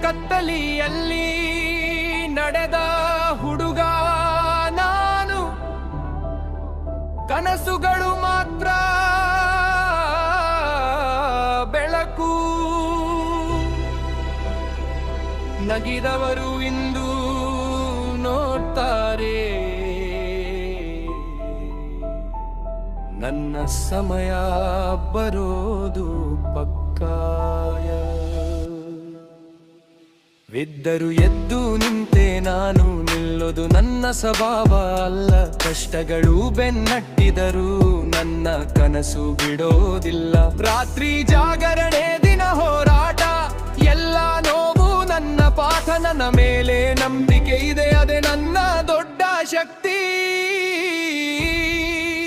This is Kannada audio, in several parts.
ಕತ್ತಲಿಯಲ್ಲಿ ನಡೆದ ಹುಡುಗ ನಾನು, ಕನಸುಗಳು ಮಾತ್ರ ಬೆಳಕು. ನಗಿದವರು ಇಂದು ನೋಡ್ತಾರೆ ನನ್ನ ಸಮಯ ಬರೋದು ಪಕ್ಕಾಯ. ವಿದ್ದರು ಎದ್ದು ನಿಂತೆ ನಾನು, ನಿಲ್ಲೋದು ನನ್ನ ಸ್ವಭಾವ ಅಲ್ಲ. ಕಷ್ಟಗಳು ಬೆನ್ನಟ್ಟಿದರು ನನ್ನ ಕನಸು ಬಿಡೋದಿಲ್ಲ. ರಾತ್ರಿ ಜಾಗರಣೆ, ದಿನ ಹೋರಾಟ, ಎಲ್ಲ ನೋವು ನನ್ನ ಪಾಠ. ನನ್ನ ಮೇಲೆ ನಂಬಿಕೆ ಇದೆ, ಅದೇ ನನ್ನ ದೊಡ್ಡ ಶಕ್ತಿ.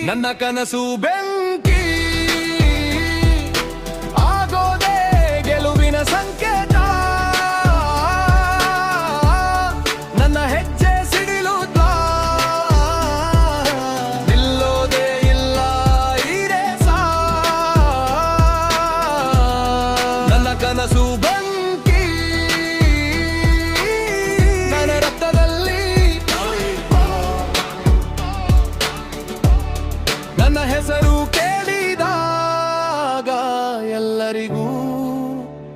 ನನ್ನ ಕನಸು ಬೆಂಕಿ ಆಗೋದೇ ಗೆಲುವಿನ ಸಂಕೇತ. ನನ್ನ ಹೆಜ್ಜೆ ಸಿಡಿಲು ನಿಲ್ಲೋದೇ ಇಲ್ಲ ಈ ರೇಸ. ನನ್ನ ಕನಸು ಬೆಂಕಿ ನನ್ನ ರಕ್ತದಲ್ಲಿ, ನನ್ನ ಹೆಸರು ಕೇಳಿದಾಗ ಎಲ್ಲರಿಗೂ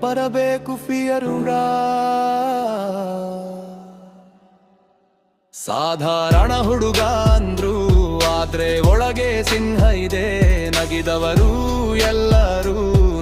ಬರಬೇಕು ಫಿಯರುಂಡ. ಸಾಧಾರಣ ಹುಡುಗ ಅಂದ್ರು, ಆದ್ರೆ ಒಳಗೆ ಸಿಂಹ ಇದೆ. ನಗಿದವರು ಎಲ್ಲರೂ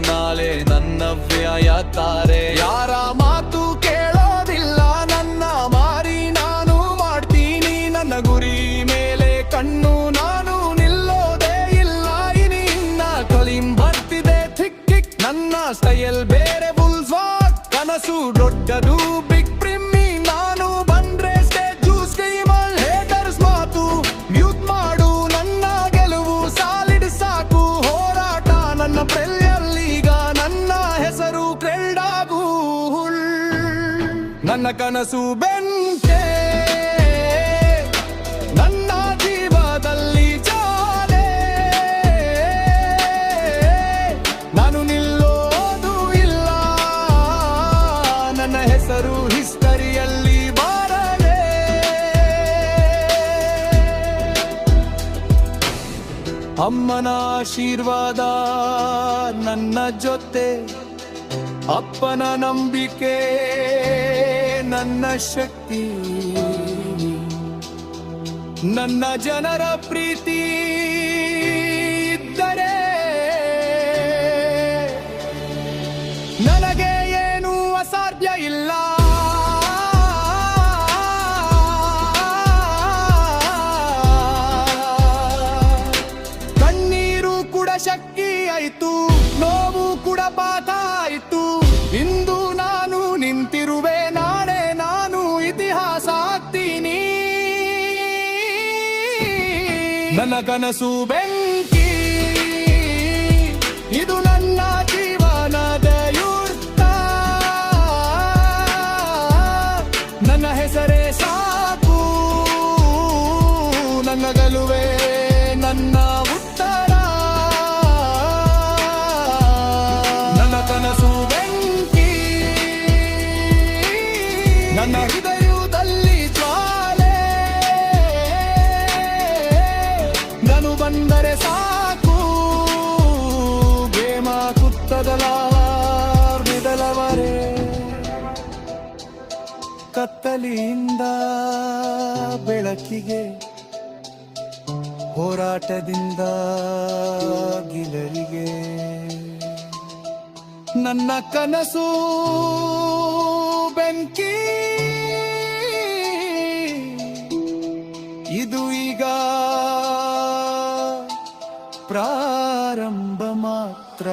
ನಾಳೆ ನನ್ನ ವ್ಯಯತಾರೆ. ಯಾರ ಮಾತು ಕೇಳೋದಿಲ್ಲ, ನನ್ನ ಮಾರಿ ನಾನು ಮಾಡ್ತೀನಿ. ನನ್ನ ಗುರಿ ಮೇಲೆ ಕಣ್ಣು, ನಾನು ನಿಲ್ಲೋದೇ ಇಲ್ಲ. ಇನ್ನ ಕಲಿಂ ಬರ್ತಿದೆ ಥಿಕ್ ಥಿಕ್, ನನ್ನ ಸ್ಟೈಲ್ ಬೇರೆ ಬುಲ್ಸ್ವಾಗ್. ಕನಸು ದೊಡ್ಡದು ಬಿಗ್ ಪ್ರಿಮ್ಮಿ, ನಾನು ಬಂದ್ರೆ ಸ್ಟೇಜು ಸ್ಕೀಮಲ್. ಹೇಟರ್ಸ್ ಮಾತು ಮ್ಯೂಟ್ ಮಾಡು, ನನ್ನ ಗೆಲುವು ಸಾಲಿಡ್ ಸಾಕು. ಹೋರಾಟ ನನ್ನ ಪ್ರೆಲ್ಲೀಗ, ನನ್ನ ಹೆಸರು ಕ್ರೆಲ್ಡಾಗು. ನನ್ನ ಕನಸು ಬೆಂಕೆ ನನ್ನ ಜೀವದಲ್ಲಿ ಜಾಲೆ. ನಾನು ನಿಲ್ಲೋದು ಇಲ್ಲ, ನನ್ನ ಹೆಸರು ಹಿಸ್ಟರಿಯಲ್ಲಿ ಬಾರದೆ. ಅಮ್ಮನ ಆಶೀರ್ವಾದ ನನ್ನ ಜೊತೆ, ಅಪ್ಪನ ನಂಬಿಕೆ ನನ್ನ ಶಕ್ತಿ. ನನ್ನ ಜನರ ಪ್ರೀತಿ ಇದ್ದರೆ ನನಗೆ ಏನೂ ಅಸಾಧ್ಯ ಇಲ್ಲ. ಕಣ್ಣೀರು ಕೂಡ ಶಕ್ತಿ ಆಯ್ತು, ನೋವು ಕೂಡ ಪಾಠ ಆಯ್ತು. ಇಂದು ನಾನು ನಿಂತಿರುವೆ, ನಾಳೆ ನಾನು ಇತಿಹಾಸ ಆಗ್ತೀನಿ. ನನ್ನ ಕನಸು ಬೆಂಕಿ, ಇದು ನನ್ನ ಜೀವನದ ಯುದ್ಧ. ನನ್ನ ಹೆಸರೇ ಸಾಕು, ನನ್ನ ಗೆಲುವೆ ನನ್ನ ಉತ್ತರ. ನನ್ನ ಕನಸು ಬೆಂಕಿ, ನನ್ನ ಹೃದಯದಲ್ಲಿ ಜ್ವಾಲೆ. ನಾನು ಬಂದರೆ ಸಾಕು, ಗೇಮ ಕುತ್ತದಲವರೆ. ಕತ್ತಲಿಯಿಂದ ಬೆಳಕಿಗೆ, ಹೋರಾಟದಿಂದ ಗಿಲರಿಗೆ. ನನ್ನ ಕನಸು ಬೆಂಕಿ, ಇದು ಈಗ ಪ್ರಾರಂಭ ಮಾತ್ರ.